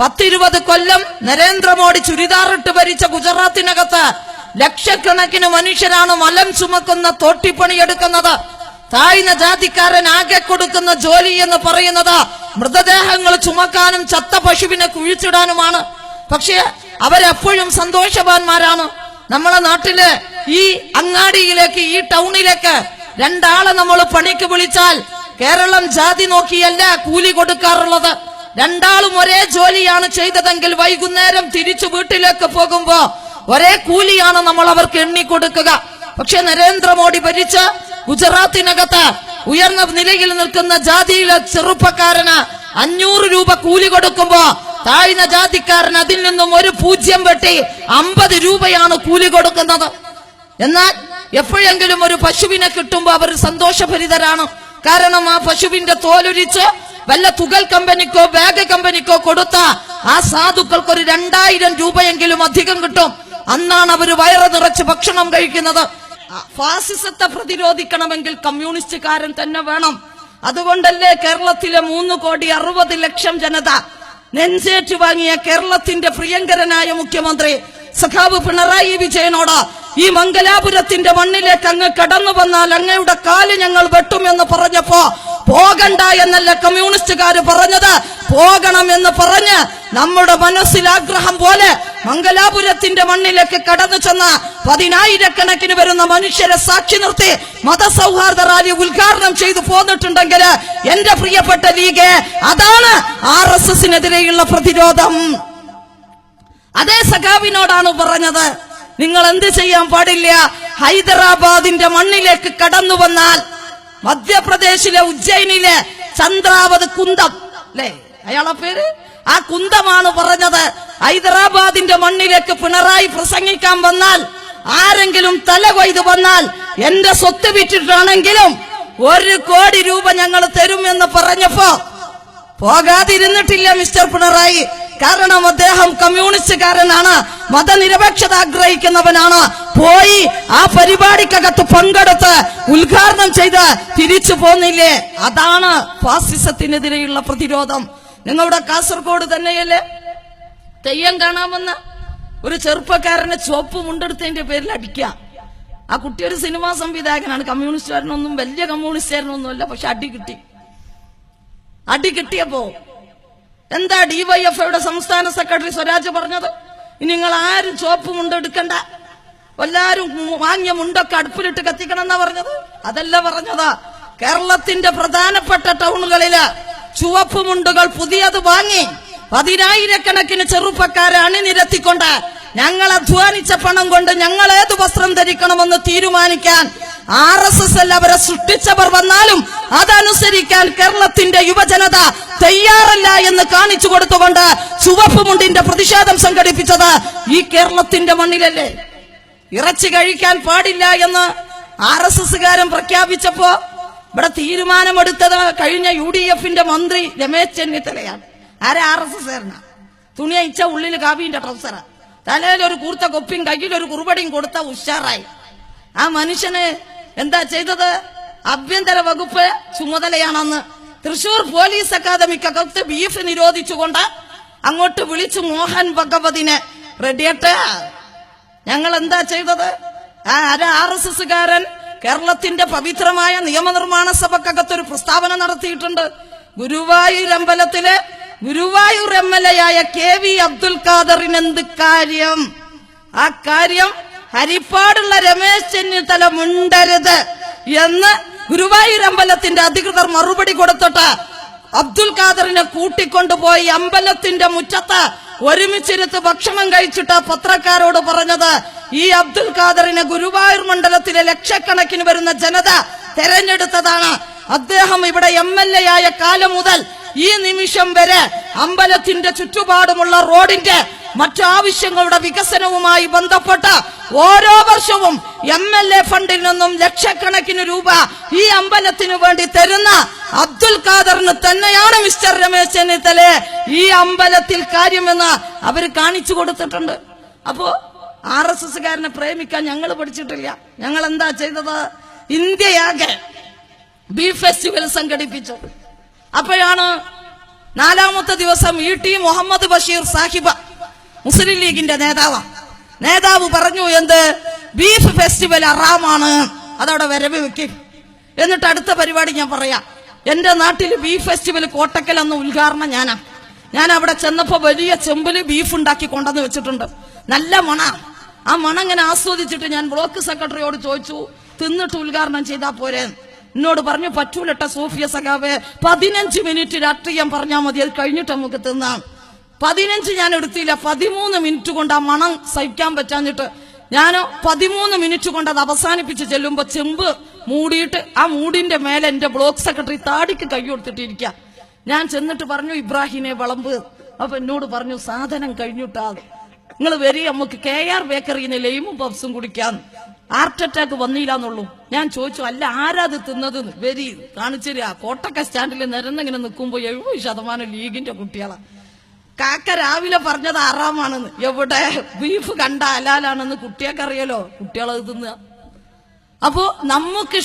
10-20 കൊല്ലം നരേന്ദ്രമോദി ചുരിദാറിട്ട് ഭരിച്ച ഗുജറാത്തിനകത്ത് ലക്ഷക്കണക്കിന് മനുഷ്യരാണ് മലം ചുമക്കുന്ന തോട്ടിപ്പണിയെടുക്കുന്നത്. താഴ്ന്ന ജാതിക്കാരൻ ആകെ കൊടുക്കുന്ന ജോലി എന്ന് പറയുന്നത് മൃതദേഹങ്ങൾ ചുമക്കാനും ചത്ത പശുവിനെ കുഴിച്ചിടാനുമാണ്. പക്ഷെ അവരെപ്പോഴും സന്തോഷവാന്മാരാണ്. നമ്മളെ നാട്ടില് ഈ അങ്ങാടിയിലേക്ക്, ഈ ടൗണിലേക്ക് 2 ആളെ നമ്മൾ പണിക്ക് വിളിച്ചാൽ കേരളം ജാതി നോക്കിയല്ല കൂലി കൊടുക്കാറുള്ളത്. 2 ആളും ഒരേ ജോലിയാണ് ചെയ്തതെങ്കിൽ വൈകുന്നേരം തിരിച്ചു വീട്ടിലേക്ക് പോകുമ്പോ ഒരേ കൂലിയാണ് നമ്മൾ അവർക്ക് എണ്ണിക്കൊടുക്കുക. പക്ഷെ നരേന്ദ്രമോദി ഭരിച്ച ഗുജറാത്തിനകത്ത് ഉയർന്ന നിലയിൽ നിൽക്കുന്ന ജാതിയിലെ ചെറുപ്പക്കാരന് 500 രൂപ കൂലി കൊടുക്കുമ്പോ താഴ്ന്ന ജാതിക്കാരൻ അതിൽ നിന്നും ഒരു 0 വെട്ടി 50 രൂപയാണ് കൂലി കൊടുക്കുന്നത്. എന്നാൽ എപ്പോഴെങ്കിലും ഒരു പശുവിനെ കിട്ടുമ്പോ അവർ സന്തോഷഭരിതരാണ്. കാരണം ആ പശുവിന്റെ തോലുരിച്ച് വല്ല തുകൽ കമ്പനിക്കോ ബാഗ് കമ്പനിക്കോ കൊടുത്ത ആ സാധുക്കൾക്ക് ഒരു 2000 രൂപയെങ്കിലും അധികം കിട്ടും. അന്നാണ് അവർ വയറ് നിറച്ച് ഭക്ഷണം കഴിക്കുന്നത്. ഫാസിസത്തെ പ്രതിരോധിക്കണമെങ്കിൽ കമ്മ്യൂണിസ്റ്റുകാരൻ തന്നെ വേണം. അതുകൊണ്ടല്ലേ കേരളത്തിലെ 3,60,00,000 ജനത നെഞ്ചേറ്റു വാങ്ങിയ കേരളത്തിന്റെ പ്രിയങ്കരനായ മുഖ്യമന്ത്രി സഖാവ് പിണറായി വിജയനോട് ഈ മംഗലാപുരത്തിന്റെ മണ്ണിലേക്ക് അങ്ങ് കടന്നു വന്നാൽ അങ്ങയുടെ കാല് ഞങ്ങൾ വെട്ടുമെന്ന് പറഞ്ഞപ്പോ പോകണ്ട എന്നല്ല കമ്മ്യൂണിസ്റ്റുകാര് പറഞ്ഞത്, പോകണം എന്ന് പറഞ്ഞ് നമ്മുടെ മനസ്സിൽ ആഗ്രഹം പോലെ മംഗലാപുരത്തിന്റെ മണ്ണിലേക്ക് കടന്നു ചെന്ന 10,000-കണക്കിന് വരുന്ന മനുഷ്യരെ സാക്ഷി നിർത്തി മതസൗഹാർദ്ദ റാലി ഉദ്ഘാടനം ചെയ്തു പോന്നിട്ടുണ്ടെങ്കിൽ എന്റെ പ്രിയപ്പെട്ട ലീഗ്, അതാണ് RSSനെതിരെയുള്ള പ്രതിരോധം. അതേ സഖാവിനോടാണ് പറഞ്ഞത്, നിങ്ങൾ എന്ത് ചെയ്യാൻ പാടില്ല, ഹൈദരാബാദിന്റെ മണ്ണിലേക്ക് കടന്നു വന്നാൽ മധ്യപ്രദേശിലെ ഉജ്ജയിനിലെ ചന്ദ്രാവത് കുന്തം അല്ലേ അയാളെ പേര്, ആ കുന്തമാണ് പറഞ്ഞത്, ഹൈദരാബാദിന്റെ മണ്ണിലേക്ക് പിണറായി പ്രസംഗിക്കാൻ വന്നാൽ ആരെങ്കിലും തല കൊയ്ത് വന്നാൽ എന്റെ സ്വത്ത് വിറ്റിട്ടാണെങ്കിലും 1 കോടി രൂപ ഞങ്ങൾ തരുമെന്ന് പറഞ്ഞപ്പോ പോകാതിരുന്നിട്ടില്ല മിസ്റ്റർ പിണറായി. കാരണം അദ്ദേഹം കമ്മ്യൂണിസ്റ്റുകാരനാണ്, മതനിരപേക്ഷത ആഗ്രഹിക്കുന്നവനാണ്. പോയി ആ പരിപാടിക്കകത്ത് പങ്കെടുത്ത് ഉദ്ഘാടനം ചെയ്ത് തിരിച്ചു പോന്നില്ലേ. അതാണ് ഫാസിസത്തിനെതിരെയുള്ള പ്രതിരോധം. നിങ്ങളുടെ കാസർഗോഡ് തന്നെയല്ലേ തെയ്യം കാണാമെന്ന ഒരു ചെറുപ്പക്കാരനെ ചുവപ്പ് മുണ്ടെടുത്തതിന്റെ പേരിൽ അടിക്കുക. ആ കുട്ടി ഒരു സിനിമാ സംവിധായകനാണ്, കമ്മ്യൂണിസ്റ്റുകാരനൊന്നും വലിയ കമ്മ്യൂണിസ്റ്റുകാരനൊന്നുമല്ല. പക്ഷെ അടി കിട്ടിയപ്പോ എന്താ DYFIയുടെ സംസ്ഥാന സെക്രട്ടറി സ്വരാജ് പറഞ്ഞത്, നിങ്ങൾ ആരും ചുവപ്പ് മുണ്ടെടുക്കണ്ട, എല്ലാരും വാങ്ങിയ മുണ്ടൊക്കെ അടുപ്പിലിട്ട് കത്തിക്കണം എന്നാ പറഞ്ഞത്. അതല്ല പറഞ്ഞത്, കേരളത്തിന്റെ പ്രധാനപ്പെട്ട ടൗണുകളില് ചുവപ്പ് മുണ്ടുകൾ പുതിയത് വാങ്ങി 10,000-കണക്കിന് ചെറുപ്പക്കാരെ അണിനിരത്തിക്കൊണ്ട് ഞങ്ങൾ അധ്വാനിച്ച പണം കൊണ്ട് ഞങ്ങൾ ഏത് വസ്ത്രം ധരിക്കണമെന്ന് തീരുമാനിക്കാൻ RSS അവരെ സൃഷ്ടിച്ചവർ വന്നാലും അതനുസരിക്കാൻ കേരളത്തിന്റെ യുവജനത തയ്യാറല്ല എന്ന് കാണിച്ചു കൊടുത്തുകൊണ്ട് ചുവപ്പ് മുണ്ടിന്റെ പ്രതിഷേധം സംഘടിപ്പിച്ചത് ഈ കേരളത്തിന്റെ മണ്ണിലല്ലേ. ഇറച്ചി കഴിക്കാൻ പാടില്ല എന്ന് RSSകാരൻ പ്രഖ്യാപിച്ചപ്പോ ഇവിടെ തീരുമാനമെടുത്തത് കഴിഞ്ഞ UDFന്റെ മന്ത്രി രമേശ് ചെന്നിത്തലയാണ്. ആരെ RSSകാരനാ. തുണി അയച്ച ഉള്ളിൽ കാവിന്റെ ട്രൗസറാ, തലയിൽ ഒരു കൂർത്ത കൊപ്പിയും കയ്യിൽ ഒരു കുറുപടിയും കൊടുത്ത ഉഷാറായി. ആ മനുഷ്യന് എന്താ ചെയ്തത്, ആഭ്യന്തര വകുപ്പ് ചുമതലയാണെന്ന് തൃശൂർ പോലീസ് അക്കാദമിക്കകത്ത് ബീഫ് നിരോധിച്ചുകൊണ്ട് അങ്ങോട്ട് വിളിച്ചു മോഹൻ ഭഗവതിനെ റെഡിയട്ടെ. ഞങ്ങൾ എന്താ ചെയ്തത്, RSSകാരൻ കേരളത്തിന്റെ പവിത്രമായ നിയമനിർമ്മാണ സഭക്കകത്തൊരു പ്രസ്താവന നടത്തിയിട്ടുണ്ട്. ഗുരുവായൂർ അമ്പലത്തിലെ ഗുരുവായൂർ MLA ആയ KV അബ്ദുൽ ഖാദറിന് എന്ത് കാര്യം, ആ കാര്യം ഹരിപ്പാടുള്ള രമേശ് ചെന്നിത്തല മുണ്ടരുത് എന്ന് ഗുരുവായൂർ അമ്പലത്തിന്റെ അധികൃതർ മറുപടി കൊടുത്തിട്ട് അബ്ദുൽ ഖാദറിനെ കൂട്ടിക്കൊണ്ടുപോയി അമ്പലത്തിന്റെ മുറ്റത്ത് ഒരുമിച്ചിരുത്ത് ഭക്ഷണം കഴിച്ചിട്ട് പത്രക്കാരോട് പറഞ്ഞത്, ഈ അബ്ദുൽ ഖാദറിനെ ഗുരുവായൂർ മണ്ഡലത്തിലെ ലക്ഷക്കണക്കിന് വരുന്ന ജനത തെരഞ്ഞെടുത്തതാണ്. അദ്ദേഹം ഇവിടെ MLA ആയ കാലം മുതൽ ഈ നിമിഷം വരെ അമ്പലത്തിന്റെ ചുറ്റുപാടുമുള്ള റോഡിന്റെ മറ്റാവശ്യങ്ങളുടെ വികസനവുമായി ബന്ധപ്പെട്ട് ഓരോ വർഷവും MLA ഫണ്ടിൽ നിന്നും ലക്ഷക്കണക്കിന് രൂപ ഈ അമ്പലത്തിനു വേണ്ടി തരുന്ന അബ്ദുൽ ഖാദറിന് തന്നെയാണ് മിസ്റ്റർ രമേശ് ചെന്നിത്തല ഈ അമ്പലത്തിൽ കാര്യമെന്ന് അവർ കാണിച്ചു കൊടുത്തിട്ടുണ്ട്. അപ്പോ RSSകാരനെ പ്രേമിക്കാൻ ഞങ്ങൾ പഠിച്ചിട്ടില്ല. ഞങ്ങൾ എന്താ ചെയ്തത്, ഇന്ത്യയാകെ ബീഫ് ഫെസ്റ്റിവൽ സംഘടിപ്പിച്ചു. അപ്പോഴാണ് നാലാമത്തെ ദിവസം ET മുഹമ്മദ് ബഷീർ സാഹിബ് മുസ്ലിം ലീഗിന്റെ നേതാവ് പറഞ്ഞു, എന്ത് ബീഫ് ഫെസ്റ്റിവൽ ഹറാമാണ്, അതവിടെ വരവ് വെക്കും. എന്നിട്ട് അടുത്ത പരിപാടി ഞാൻ പറയാം. എന്റെ നാട്ടിൽ ബീഫ് ഫെസ്റ്റിവൽ കോട്ടക്കൽ അന്ന് ഉദ്ഘാടനം ഞാൻ അവിടെ ചെന്നപ്പോ വലിയ ചെമ്പില് ബീഫ് ഉണ്ടാക്കി കൊണ്ടുവന്ന് വെച്ചിട്ടുണ്ട്. നല്ല മണ. ആ മണം ഇങ്ങനെ ആസ്വദിച്ചിട്ട് ഞാൻ ബ്ലോക്ക് സെക്രട്ടറിയോട് ചോദിച്ചു, തിന്നിട്ട് ഉദ്ഘാടനം ചെയ്താ പോരെ? എന്നോട് പറഞ്ഞു, പറ്റൂലട്ട സൂഫിയ സഖാവേ, 15 മിനിറ്റ് രാഷ്ട്രീയം പറഞ്ഞാൽ മതി, അത് കഴിഞ്ഞിട്ട് നമുക്ക് തിന്നാം. 15 ഞാൻ എടുത്തില്ല, 13 മിനിറ്റ് കൊണ്ട് ആ മണം സഹിക്കാൻ പറ്റാഞ്ഞിട്ട് ഞാൻ 13 മിനിറ്റ് കൊണ്ട് അത് അവസാനിപ്പിച്ച് ചെല്ലുമ്പോ ചെമ്പ് മൂടിയിട്ട് ആ മൂടിന്റെ മേലെ എന്റെ ബ്ലോക്ക് സെക്രട്ടറി താടിക്ക് കൈ കൊടുത്തിട്ടിരിക്കുക. ഞാൻ ചെന്നിട്ട് പറഞ്ഞു, ഇബ്രാഹിനെ വിളമ്പ്. അപ്പൊ എന്നോട് പറഞ്ഞു, സാധനം കഴിഞ്ഞിട്ടാ, നിങ്ങൾ വരി, നമുക്ക് KR ബേക്കറിന്ന് ലൈമും പഫ്സും കുടിക്കാൻ. ഹാർട്ട് അറ്റാക്ക് വന്നില്ലാന്നുള്ളൂ. ഞാൻ ചോദിച്ചു, അല്ല ആരാത് തിന്നത്? വരി കാണിച്ചില്ല. കോട്ടക്ക സ്റ്റാൻഡിൽ നിരന്നിങ്ങനെ നിൽക്കുമ്പോ 70% ലീഗിന്റെ കുട്ടികളാണ്. കാക്ക രാവിലെ പറഞ്ഞത് ഹറാമാണെന്ന്. എവിടെ? ബീഫ് കണ്ട ഹലാലാണെന്ന് കുട്ടികൾക്കറിയാലോ, കുട്ടികളത് തിന്നുക. അപ്പോ നമുക്ക്